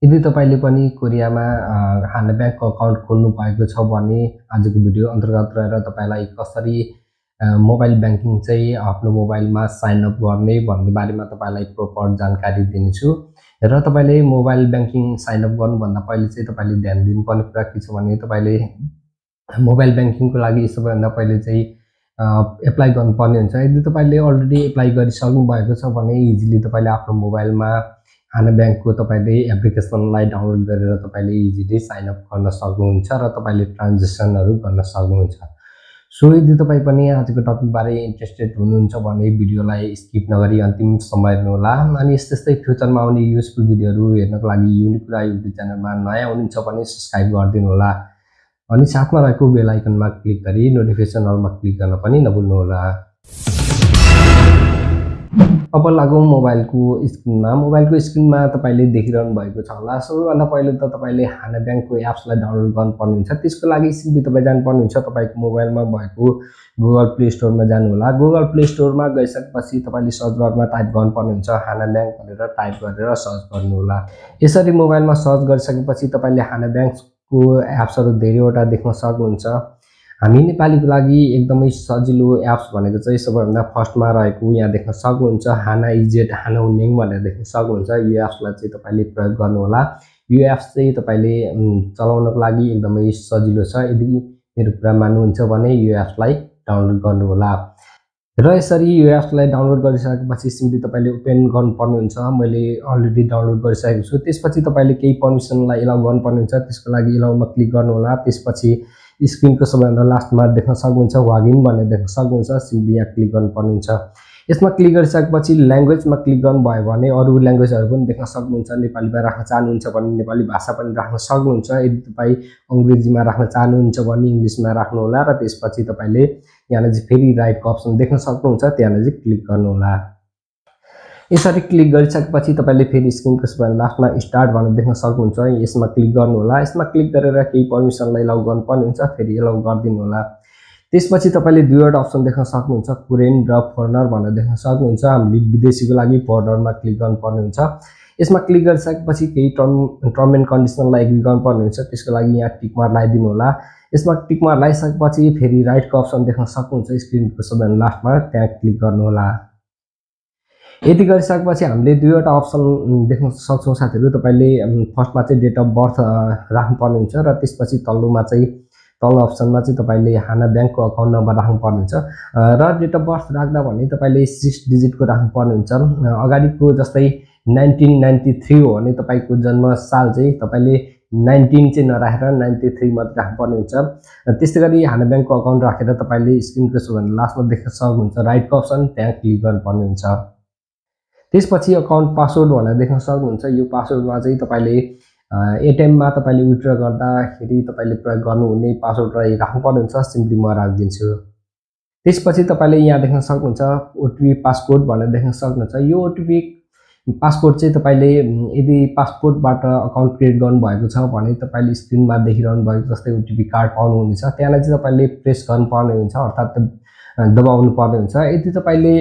यदि तपाईले पनि कोरियामा हाना ब्याङ्कको अकाउन्ट खोल्नु भएको छ भने आजको भिडियो अन्तर्गत रहेर तपाईलाई कसरी मोबाइल ब्याङ्किङ चाहिँ आफ्नो मोबाइलमा साइन अप गर्ने भन्ने बारेमा तपाईलाई प्रोपर जानकारी दिनेछु। र तपाईले मोबाइल ब्याङ्किङ साइन अप गर्नुभन्दा पहिले चाहिँ तपाईले ध्यान दिनुपर्ने कुरा के छ भने तपाईले मोबाइल ब्याङ्किङको लागि सबैभन्दा पहिले चाहिँ एप्लाई गर्नुपर्ने हुन्छ। यदि तपाईले अलरेडी एप्लाई गरिसक्नु भएको छ भने इजिली तपाईले आफ्नो मोबाइलमा हाना ब्याङ्कको तपाईले एप्लिकेसनलाई डाउनलोड गरेर तपाईले इजिली साइन अप गर्न सक्नुहुन्छ र तपाईले ट्रान्जेक्सनहरु गर्न सक्नुहुन्छ। सो यदि तपाई पनि आजको टपिक बारे इन्ट्रेस्टेड हुनुहुन्छ भने भिडियोलाई स्किप नगरी अन्तिमसम्म हेर्नुहोला। अनि यस्तै फ्युचरमा आउने युजफुल भिडियोहरु हेर्नको लागि युनिकुरा युट्युब च्यानलमा नयाँ हुनुहुन्छ भने सब्स्क्राइब गरिदिनु होला। अनि साथमा रहेको बेल आइकनमा क्लिक गरी नोटिफिकेसन अलमा क्लिक गर्न पनि नभुल्नु होला। अब लागौं मोबाइलको स्क्रिनमा तपाईले देखिरहनु भएको छ होला। सबैभन्दा पहिले त तपाईले हाना ब्याङ्कको एप्सलाई डाउनलोड गर्नुपर्ने हुन्छ। त्यसको लागि सिधै तपाई जानुपर्ने हुन्छ तपाईको मोबाइलमा भएको गुगल प्ले स्टोरमा जानु होला। गुगल प्ले स्टोरमा गइसकेपछि तपाईले सर्च बारमा टाइप गर्नुपर्ने हुन्छ हाना ब्याङ्क भनेर टाइप गरेर सर्च गर्नु होला। यसरी मोबाइलमा सर्च गरिसकेपछि तपाईले हाना ब्याङ्कको एप्सहरु धेरैवटा देख्न सक्नुहुन्छ। हामी नेपालीको लागि एकदमै सजिलो एप्स भनेको चाहिँ सबैभन्दा फर्स्टमा रहेको यहाँ देख्न सक्नुहुन्छ हाना इजेट हाना उन्नेङ भनेर देख्न सक्नुहुन्छ। यो एप्सलाई चाहिँ तपाईले प्रयोग गर्नु होला। यो एप्स चाहिँ तपाईले चलाउनको लागि एकदमै सजिलो छ। यदि मेरो कुरा मान्नुहुन्छ भने यो एप्सलाई डाउनलोड गर्नु होला। र यसरी यो एप्सलाई डाउनलोड गरिसकेपछि सिम्पली तपाईले ओपन गर्नुपर्ने हुन्छ। मैले अलरेडी डाउनलोड गरिसकेको छु। त्यसपछि तपाईले केही पर्मिसनलाई एलाउ गर्नुपर्ने हुन्छ। त्यसको लागि एलाउमा क्लिक गर्नु होला। त्यसपछि स्क्रिनको सबैभन्दा लास्टमा देख्न सक्नुहुन्छ लॉगिन भनेर देख्न सक्नुहुन्छ। सिम्पली यहाँ क्लिक गर्नुपर्ने हुन्छ। यसमा क्लिक गरिसकेपछि ल्याङ्ग्वेजमा क्लिक गर्नुभयो भने अरु ल्याङ्ग्वेजहरु पनि देख्न सक्नुहुन्छ। नेपालीमा राख्न चाहनुहुन्छ भने नेपाली भाषा पनि राख्न सक्नुहुन्छ। यदि तपाई अंग्रेजीमा राख्न चाहनुहुन्छ भने इंग्लिशमा राख्नु होला। र त्यसपछि तपाईले यहाँ चाहिँ फेरि राइटको अप्सन देख्न सक्नुहुन्छ। त्यहाँ चाहिँ क्लिक गर्नु होला। यसरी क्लिक गरिसकेपछि तपाईले फेरि स्क्रिनको सबैभन्दा लास्टमा स्टार्ट भनेर देख्न सक्नुहुन्छ। यसमा क्लिक गर्नु होला। यसमा क्लिक गरेर केही पर्मिसनलाई एलाउ गर्नुपर्ने हुन्छ। फेरि एलाउ गरिदिनु होला। त्यसपछि तपाईले दुईवटा अप्सन देख्न सक्नुहुन्छ फरेन र फरेनर भनेर देख्न सक्नुहुन्छ। हामीले विदेशीको लागि फरेनरमा क्लिक गर्नुपर्ने हुन्छ। यसमा क्लिक गरिसकेपछि केही टर्म एन्ड कन्डिसनलाई एग्री गर्नुपर्ने हुन्छ। त्यसको लागि यहाँ टिक मार्क लगाइदिनु होला। यसमा टिक मार्क लगाइसकेपछि फेरि राइटको अप्सन देख्न सक्नुहुन्छ स्क्रिनको सबैभन्दा लास्टमा, त्यहाँ क्लिक गर्नु होला। यति गरिसकेपछि हामीले दुईवटा अप्सन देख्न सक्छौं साथीहरु। तपाईले फर्स्टमा चाहिँ डेट अफ बर्थ राख्नुपर्ने हुन्छ र त्यसपछि तल्लोमा चाहिँ तल्लो अप्सनमा चाहिँ तपाईले हाना ब्याङ्कको अकाउन्ट नम्बर राख्नुपर्ने हुन्छ। र डेट अफ बर्थ राख्दा भने तपाईले 6 डिजिटको राख्नुपर्ने हुन्छ। अगाडिको जस्तै 1993 हो भने तपाईको जन्म साल चाहिँ तपाईले 19 चाहिँ नराखेर 93 मात्र राख्नुपर्ने हुन्छ। त्यस्तै गरी हाना ब्याङ्कको अकाउन्ट राखेर तपाईले स्क्रिनको सबैभन्दा लास्टमा देख्न सक्नुहुन्छ राइटको अप्सन, त्यहाँ क्लिक गर्नुपर्ने हुन्छ। त्यसपछि अकाउन्ट पासवर्ड भनेर देख्न सक्नुहुन्छ। यो पासवर्डमा चाहिँ तपाईले एटिएममा तपाईले विथड्र गर्दाखेरि तपाईले प्रयोग गर्नुहुने पासवर्ड राख्नुपर्ने हुन्छ। सिम्पली म राख्दिन्छु। त्यसपछि तपाईले यहाँ देख्न सक्नुहुन्छ ओटीपी पासकोड भनेर देख्न सक्नुहुन्छ। यो ओटीपी पासकोड चाहिँ तपाईले यदि पासपोर्टबाट अकाउन्ट क्रिएट गर्नुभएको छ भने तपाईले स्क्रिनमा देखिरहनु भएको जस्तै ओटीपी कार्ड पाउनुहुनेछ। त्यसलाई चाहिँ तपाईले प्रेस गर्नुपर्ने हुन्छ, अर्थात् दबाउनु पर्ने हुन्छ। यदि तपाईले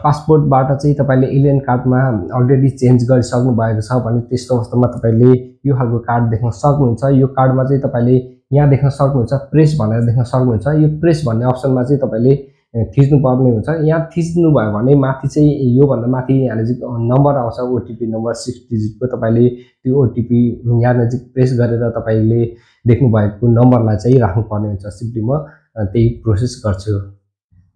पासपोर्टबाट चाहिँ तपाईले एलियन कार्डमा अलरेडी चेन्ज गरिसक्नु भएको छ भने त्यस्तो अवस्थामा तपाईले यो खालको कार्ड देख्न सक्नुहुन्छ। यो कार्डमा चाहिँ तपाईले यहाँ देख्न सक्नुहुन्छ प्रेस भनेर देख्न सक्नुहुन्छ। यो प्रेस भन्ने अप्सनमा चाहिँ तपाईले थिच्नु पर्ने हुन्छ। यहाँ थिच्नु भयो भने माथि चाहिँ यो भन्दा माथि यहाँ चाहिँ नम्बर आउँछ ओटीपी नम्बर 6 डिजिटको। तपाईले त्यो ओटीपी यहाँ चाहिँ प्रेस गरेर तपाईले देख्नु भएको नम्बरलाई चाहिँ राख्नुपर्ने हुन्छ। सिम्पली म त्यही प्रोसेस गर्छु।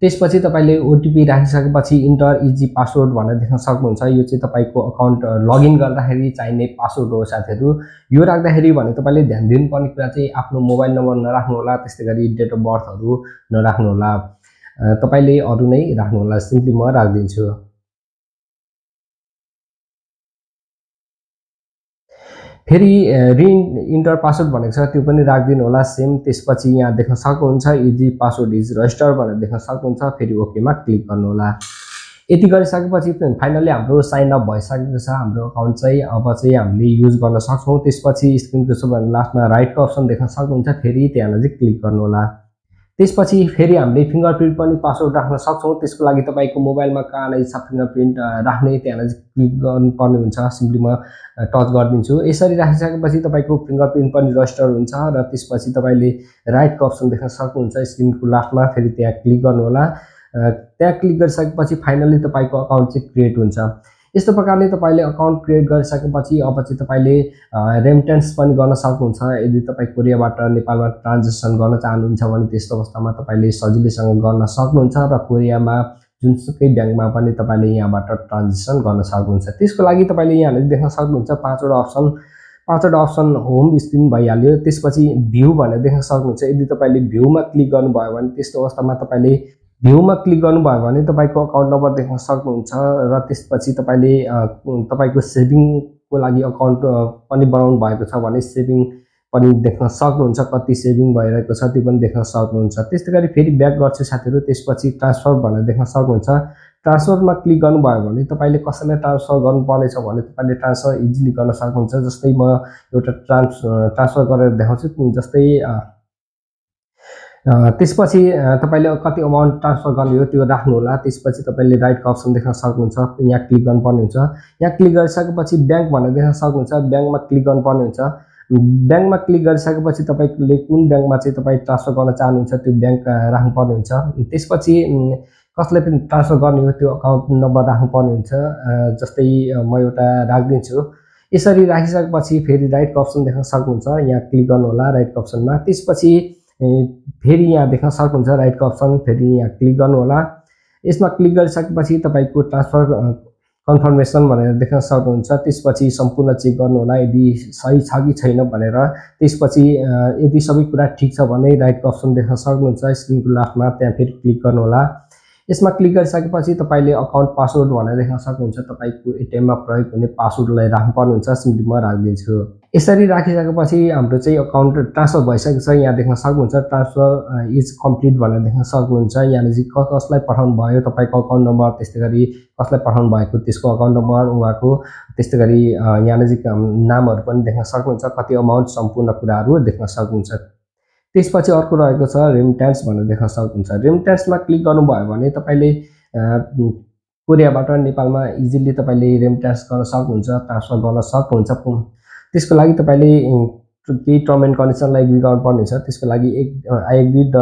त्यसपछि तपाईले ओटीपी राखिसकेपछि इन्टर इजी पासवर्ड भनेर देख्न सक्नुहुन्छ। यो चाहिँ तपाईको अकाउन्ट लगइन गर्दाखेरि चाहिने पासवर्ड हो साथीहरु। यो राख्दाखेरि भने तपाईले ध्यान दिनुपर्ने कुरा चाहिँ आफ्नो मोबाइल नम्बर नराख्नु होला। त्यस्तै गरी डेट अफ बर्थहरु नराख्नु होला। तपाईले अरु नै राख्नु होला। सिम्पली म राख्दिन्छु। फेरि इन्टर पासवर्ड भनेको छ त्यो पनि राख्दिनु होला सेम। त्यसपछि यहाँ देख्न सक्नुहुन्छ इजी पासवर्ड इज रजिस्टर भनेर देख्न सक्नुहुन्छ। फेरि ओकेमा क्लिक गर्नु होला। यति गरिसकेपछि फाइनली हाम्रो साइन अप भइसकेको छ। हाम्रो अकाउन्ट चाहिँ अब चाहिँ हामीले युज गर्न सक्छौं। त्यसपछि स्क्रिनको सबैभन्दा लास्टमा राइटको अप्सन देख्न सक्नुहुन्छ। फेरि त्यहाँ चाहिँ क्लिक गर्नु होला। त्यसपछि फेरि हामीले फिंगरप्रिन्ट पनि पासवर्ड राख्न सक्छौं। त्यसको लागि तपाईको मोबाइलमा कहाँ छ फिंगरप्रिन्ट राख्ने त्यहाँ क्लिक गर्नुपर्ने हुन्छ। सिम्पली म टच गर्दिन्छु। यसरी राखिसकेपछि तपाईको फिंगरप्रिन्ट पनि रजिस्टर हुन्छ र त्यसपछि तपाईले राइटको अप्सन देख्न सक्नुहुन्छ स्क्रिनको लास्टमा। फेरि त्यहाँ क्लिक गर्नु होला। त्यहाँ क्लिक गरिसकेपछि फाइनली तपाईको अकाउन्ट चाहिँ क्रिएट हुन्छ। यस्तो प्रकारले तपाईले अकाउन्ट क्रिएट गरिसकेपछि अब चाहिँ तपाईले रेमिटेन्स पनि गर्न सक्नुहुन्छ। यदि तपाई कोरियाबाट नेपालमा ट्रान्जेक्सन गर्न चाहनुहुन्छ भने त्यस्तो अवस्थामा तपाईले सजिलैसँग गर्न सक्नुहुन्छ र कोरियामा जुनसुकै ब्याङ्कमा पनि तपाईले यहाँबाट ट्रान्जेक्सन गर्न सक्नुहुन्छ। त्यसको लागि तपाईले यहाँ देख्न सक्नुहुन्छ पाँचवटा अप्सन होम स्क्रिन भइहाल्यो। त्यसपछि भ्यू भनेर देख्न सक्नुहुन्छ। यदि तपाईले भ्यूमा क्लिक गर्नुभयो भने त्यस्तो अवस्थामा तपाईले भ्यूमा क्लिक गर्नुभयो भने तपाईको अकाउन्ट नम्बर देख्न सक्नुहुन्छ र त्यसपछि तपाईले तपाईको सेभिङको लागि अकाउन्ट पनि बनाउनु भएको छ भने सेभिङ पनि देख्न सक्नुहुन्छ। कति सेभिङ भइरहेको छ त्यो पनि देख्न सक्नुहुन्छ। त्यस्तैगरी फेरि ब्याक गर्छु साथीहरु। त्यसपछि ट्रान्सफर भनेर देख्न सक्नुहुन्छ। ट्रान्सफरमा क्लिक गर्नुभयो भने तपाईले कसैलाई ट्रान्सफर गर्नुपर्ने छ भने तपाईले ट्रान्सफर इजिली गर्न सक्नुहुन्छ। जस्तै म एउटा ट्रान्सफर गरेर देखाउँछु। जस्तै त्यसपछि तपाईले कति अमाउन्ट ट्रान्सफर गर्ने हो त्यो राख्नु होला। त्यसपछि तपाईले राइटको अप्सन देख्न सक्नुहुन्छ। यहाँ क्लिक गर्नुपर्ने हुन्छ। यहाँ क्लिक गरिसकेपछि ब्याङ्क भनेर देख्न सक्नुहुन्छ। ब्याङ्कमा क्लिक गर्नुपर्ने हुन्छ। ब्याङ्कमा क्लिक गरिसकेपछि तपाईले कुन ब्याङ्कमा चाहिँ तपाई ट्रान्सफर गर्न चाहनुहुन्छ त्यो ब्याङ्क राख्नुपर्ने हुन्छ। त्यसपछि कसले पनि ट्रान्सफर गर्ने हो त्यो अकाउन्ट नम्बर राख्नुपर्ने हुन्छ। जस्तै म एउटा राख्दिन्छु। यसरी राखिसकेपछि फेरि राइटको अप्सन देख्न सक्नुहुन्छ। यहाँ क्लिक गर्नु होला राइटको अप्सनमा। त्यसपछि फेरि यहाँ देख्न सक्नुहुन्छ राइटको अप्सन। फेरि यहाँ क्लिक गर्नु होला। यसमा क्लिक गरिसकेपछि तपाईको ट्रान्सफर कन्फर्मेसन भनेर देख्न सक्नुहुन्छ। त्यसपछि सम्पूर्ण चेक गर्नु होला यदि सही छ कि छैन भनेर। त्यसपछि यदि सबै कुरा ठीक छ भने राइटको अप्सन देख्न सक्नुहुन्छ स्क्रिनको लास्टमा। त्यहाँ फेरि क्लिक गर्नु होला। यसमा क्लिक गरिसकेपछि तपाईले अकाउन्ट पासवर्ड भनेर देख्न सक्नुहुन्छ। तपाईको एटीएममा प्रयोग हुने पासवर्डलाई राख्नुपर्ने हुन्छ। सिम्पली म राख्दिन्छु। यसरी राखिसकेपछि हाम्रो चाहिँ अकाउन्ट ट्रान्सफर भइसकेको छ। यहाँ देख्न सक्नुहुन्छ ट्रान्सफर इज कम्प्लिट भनेर देख्न सक्नुहुन्छ। यहाँ चाहिँ कसलाई पठाउनु भयो तपाईको अकाउन्ट नम्बर, त्यस्तैगरी कसलाई पठाउनु भएको त्यसको अकाउन्ट नम्बर उहाँको, त्यस्तैगरी यहाँ चाहिँ नामहरु पनि देख्न सक्नुहुन्छ। कति अमाउन्ट सम्पूर्ण कुराहरु देख्न सक्नुहुन्छ। त्यसपछि अर्को रहेको छ रेमिट्यान्स भनेर देख्न सक्नुहुन्छ। रेमिट्यान्समा क्लिक गर्नुभयो भने तपाईले कोरियाबाट नेपालमा इजिली तपाईले रेमिट्यान्स गर्न सक्नुहुन्छ, ट्रान्सफर गर्न सक्नुहुन्छ। त्यसको लागि तपाईले केही टर्म एन्ड कन्डिसनलाई एग्री गर्नुपर्ने हुन्छ। त्यसको लागि आई एग्री द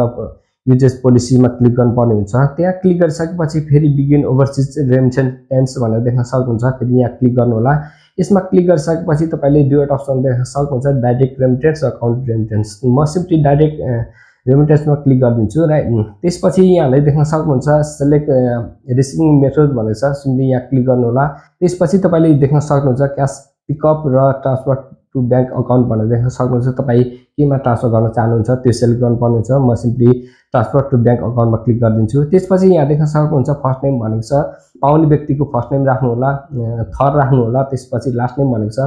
युजेस पोलिसीमा क्लिक गर्नुपर्ने हुन्छ। त्यहाँ क्लिक गरिसकेपछि फेरि बिगिन ओभरसिज रेमिटेन्स भनेर देख्न सक्नुहुन्छ। फेरि यहाँ क्लिक गर्नु होला। यसमा क्लिक गरिसकेपछि तपाईले दुईवटा अप्सन देख्न सक्नुहुन्छ डाइरेक्ट रेमिटेन्स र अकाउन्ट रेमिटेन्स। म सिम्पली डाइरेक्ट रेमिटेन्समा क्लिक गरिदिन्छु। राइट त्यसपछि यहाँले देख्न सक्नुहुन्छ सेलेक्ट रिसिभिङ मेथड भनेर छ। सिम्पली यहाँ क्लिक गर्नु होला। त्यसपछि तपाईले देख्न सक्नुहुन्छ क्याश पिकअप र ट्रान्सफर टु ब्याङ्क अकाउन्ट भनेर देख्न सक्नुहुन्छ। तपाई केमा ट्रान्सफर गर्न चाहनुहुन्छ त्यो सिलेक्ट गर्नुपर्ने हुन्छ। म simply transfer to bank अकाउन्टमा click गरिदिन्छु। त्यसपछि यहाँ देख्न सक्नुहुन्छ फर्स्ट नेम भनेको छ। पाउने व्यक्तिको फर्स्ट नेम राख्नु होला, थर राख्नु होला। त्यसपछि लास्ट नेम भनेको छ।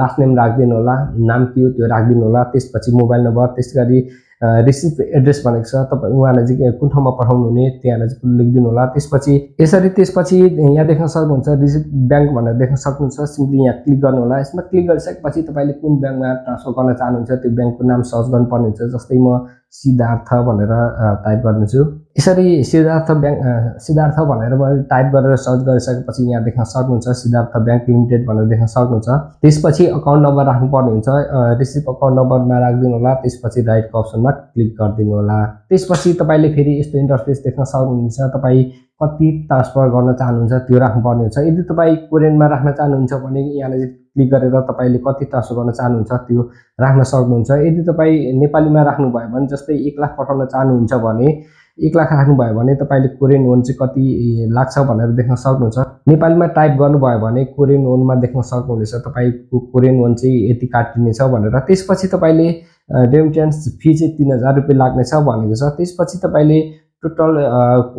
लास्ट नेम राख्दिनु होला। नाम के हो त्यो राख्दिनु होला। त्यसपछि मोबाइल नम्बर, त्यसगरी रिसिभ एड्रेस भनेको छ। तपाई उहाँलाई चाहिँ कुन ठाउँमा पठाउनु हुने त्यहाँलाई चाहिँ लेखिदिनु होला। त्यसपछि यहाँ देख्न सक्नुहुन्छ रिसिभ ब्याङ्क भनेर देख्न सक्नुहुन्छ। सिम्पली यहाँ क्लिक गर्नु होला। यसमा क्लिक गरिसकेपछि तपाईले कुन ब्याङ्कमा ट्रान्सफर गर्न चाहनुहुन्छ त्यो ब्याङ्कको नाम सर्च गर्नुपर्ने हुन्छ। जस्तै म सिद्धार्थ भनेर टाइप गरिदिन्छु। यसरी सिद्धार्थ भनेर टाइप गरेर सर्च गरिसकेपछि यहाँ देख्न सक्नुहुन्छ सिद्धार्थ ब्याङ्क लिमिटेड भनेर देख्न सक्नुहुन्छ। त्यसपछि अकाउन्ट नम्बर राख्नुपर्ने हुन्छ। रिसिभ अकाउन्ट नम्बरमा राखिदिनु होला। त्यसपछि राइटको अप्सनमा क्लिक गरिदिनु होला। त्यसपछि तपाईले फेरि यस्तो इन्टरफेस देख्न सक्नुहुन्छ। तपाई कति ट्रान्सफर गर्न चाहनुहुन्छ त्यो राख्नुपर्ने हुन्छ। यदि तपाई कोरियनमा राख्न चाहनुहुन्छ भने यहाँले क्लिक गरेर तपाईले कति ट्रान्सफर गर्न चाहनुहुन्छ त्यो राख्न सक्नुहुन्छ। यदि तपाई नेपालीमा राख्नु भयो भने जस्तै 1 लाख पठाउन चाहनुहुन्छ भने 1 लाख राख्नुभयो भने तपाईले कोरियन वोन चाहिँ कति लाग्छ भनेर देख्न सक्नुहुन्छ। नेपालीमा टाइप गर्नुभयो भने कोरियन वोनमा देख्न सक्नुहुनेछ तपाईको कोरियन वोन चाहिँ यति काटिनेछ भनेर। त्यसपछि तपाईले रेमिटेन्स फी चाहिँ 3000 रुपैयाँ लाग्नेछ भनेको छ। त्यसपछि तपाईले टोटल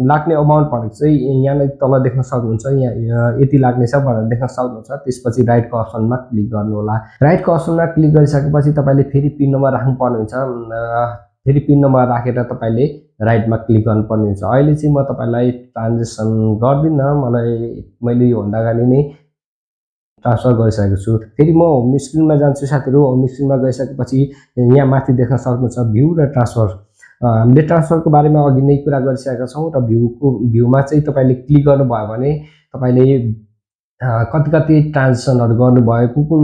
लाग्ने अमाउन्ट भनेको चाहिँ यहाँले तल देख्न सक्नुहुन्छ। यहाँ यति लाग्नेछ भनेर देख्न सक्नुहुन्छ। त्यसपछि राइटको अप्सनमा क्लिक गर्नु होला। राइटको अप्सनमा क्लिक गरिसकेपछि तपाईले फेरि पिन नम्बर राख्नुपर्ने हुन्छ। फेरि पिन नम्बर राखेर तपाईले राइटमा क्लिक गर्नुपर्ने हुन्छ। अहिले चाहिँ म तपाईलाई ट्रान्जेक्सन गर्दिन, मैले यो भन्दा अगाडि नै ट्रान्सफर गरिसकेको छु। फेरि म होम स्क्रिनमा जान्छु साथीहरु। होम स्क्रिनमा गइसकेपछि यहाँ माथि देख्न सक्नुहुन्छ भ्यू र ट्रान्सफर। हामीले ट्रान्सफरको बारेमा अघि नै कुरा गरिसकेका छौँ र भ्यूमा चाहिँ तपाईँले क्लिक गर्नुभयो भने तपाईँले कति कति ट्रान्जेक्सनहरू गर्नुभयो कुन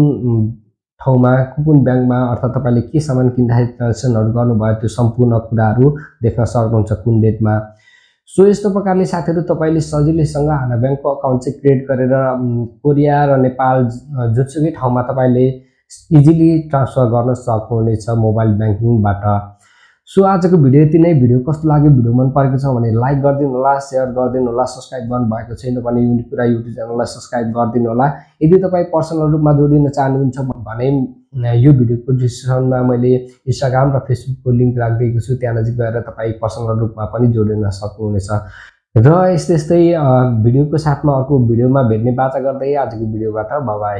ठाउँमा कुन ब्याङ्कमा अर्थात् तपाईँले के सामान किन्दाखेरि ट्रान्जेक्सनहरू गर्नुभयो त्यो सम्पूर्ण कुराहरू देख्न सक्नुहुन्छ कुन डेटमा। सो यस्तो प्रकारले साथीहरू तपाईँले सजिलैसँग हाना ब्याङ्कको अकाउन्ट चाहिँ क्रिएट गरेर कोरिया र नेपाल जुनसुकै ठाउँमा तपाईँले इजिली ट्रान्सफर गर्न सक्नुहुनेछ मोबाइल ब्याङ्किङबाट। सो आजको भिडियो यति नै। भिडियो कस्तो लाग्यो, भिडियो मन परेको छ भने लाइक गरिदिनु होला, सेयर गरिदिनु होला, सब्सक्राइब गर्नुभएको छैन भने कुरा युट्युब च्यानललाई सब्सक्राइब गरिदिनु होला। यदि तपाईँ पर्सनल रूपमा जोडिन चाहनुहुन्छ भने यो भिडियोको डिस्क्रिप्सनमा मैले इन्स्टाग्राम र फेसबुकको लिङ्क राखिदिएको छु, त्यहाँ नजिक गएर तपाईँ पर्सनल रूपमा पनि जोडिन सक्नुहुनेछ। र यस्तै भिडियोको साथमा अर्को भिडियोमा भेट्ने बाचा गर्दै आजको भिडियोबाट बाइ बाइ।